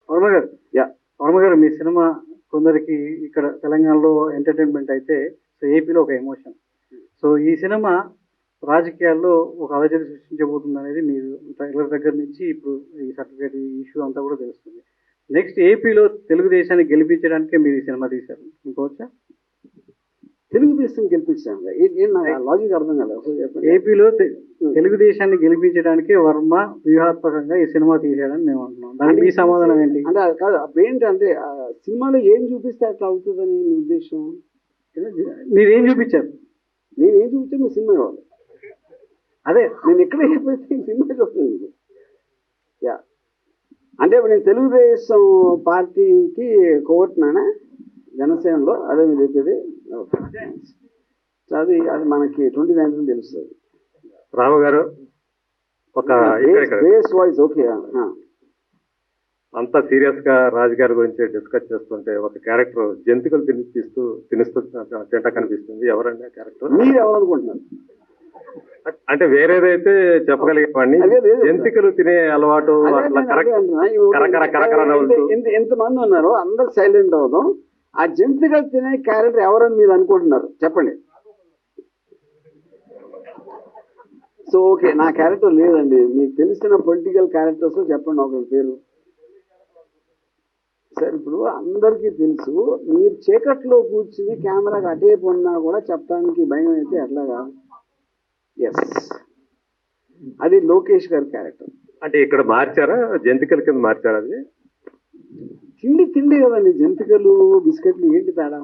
వర్మ గారు, యా వర్మ గారు, మీ సినిమా కొందరికి ఇక్కడ తెలంగాణలో ఎంటర్టైన్మెంట్ అయితే, సో ఏపీలో ఒక ఎమోషన్. సో ఈ సినిమా రాజకీయాల్లో ఒక అలజడి సృష్టించబోతుంది అనేది మీరు ట్రైలర్ దగ్గర నుంచి ఇప్పుడు ఈ సర్టిఫికేట్ ఇష్యూ అంతా కూడా తెలుస్తుంది. నెక్స్ట్ ఏపీలో తెలుగుదేశాన్ని గెలిపించడానికే మీరు ఈ సినిమా తీశారు ఇంకోవచ్చా? తెలుగుదేశం గెలిపించాను. ఏం నాకు లాజిక్ అర్థం కాలేదు అసలు చెప్పండి. ఏపీలో తెలుగుదేశాన్ని గెలిపించడానికే వర్మ వ్యూహాత్మకంగా ఈ సినిమా తీసాడని మేము అంటున్నాం. దానికి మీ సమాధానం ఏంటి? అంటే అది కాదు, అప్పుడు ఏంటంటే సినిమాలో ఏం చూపిస్తే అట్లా అవుతుందని మీ ఉద్దేశం? మీరేం చూపించారు? నేను ఏం చూపించాను మీ సినిమా వాళ్ళు. అదే నేను ఎక్కడ చెప్పేస్తే సినిమా చూస్తాను. యా అంటే ఇప్పుడు నేను తెలుగుదేశం పార్టీకి కోర్టునా జనసేనలో, అదే మీరు చెప్పేది. అది అది మనకి 29 తెలుస్తుంది. రాము గారు, ఒక బేస్ వాయిస్ ఓకే. అంతా సీరియస్ గా రాజుగారి గురించి డిస్కస్ చేస్తుంటే ఒక క్యారెక్టర్ జంతికలు తినిస్తూ తింట కనిపిస్తుంది. ఎవరండి ఆ క్యారెక్టర్? మీరు ఎవరనుకుంటున్నారు? అంటే వేరేదైతే చెప్పగలిగేవాడిని, జంతికలు తినే అలవాటు అట్లా కరకర నవ్వుతూ ఎంతమంది ఉన్నారో అందరు సైలెంట్ అవుదాం. ఆ జంతికలు తినే క్యారెక్టర్ ఎవరని మీరు అనుకుంటున్నారు చెప్పండి. సో ఓకే, నా క్యారెక్టర్ లేదండి. మీకు తెలిసిన పొలిటికల్ క్యారెక్టర్స్ చెప్పండి ఒక పేరు. సార్ ఇప్పుడు అందరికీ తెలుసు, మీరు చీకట్లో కూర్చుని కెమెరాకి అటే పొన్నా కూడా చెప్పడానికి భయం అయితే ఎట్లాగా? ఎస్, అది లోకేష్ గారి క్యారెక్టర్. అంటే ఇక్కడ మార్చారా? జంతికల కింద మార్చారా? అది తిండి కదండి, జంతికలు బిస్కెట్లు ఏంటి తేడా?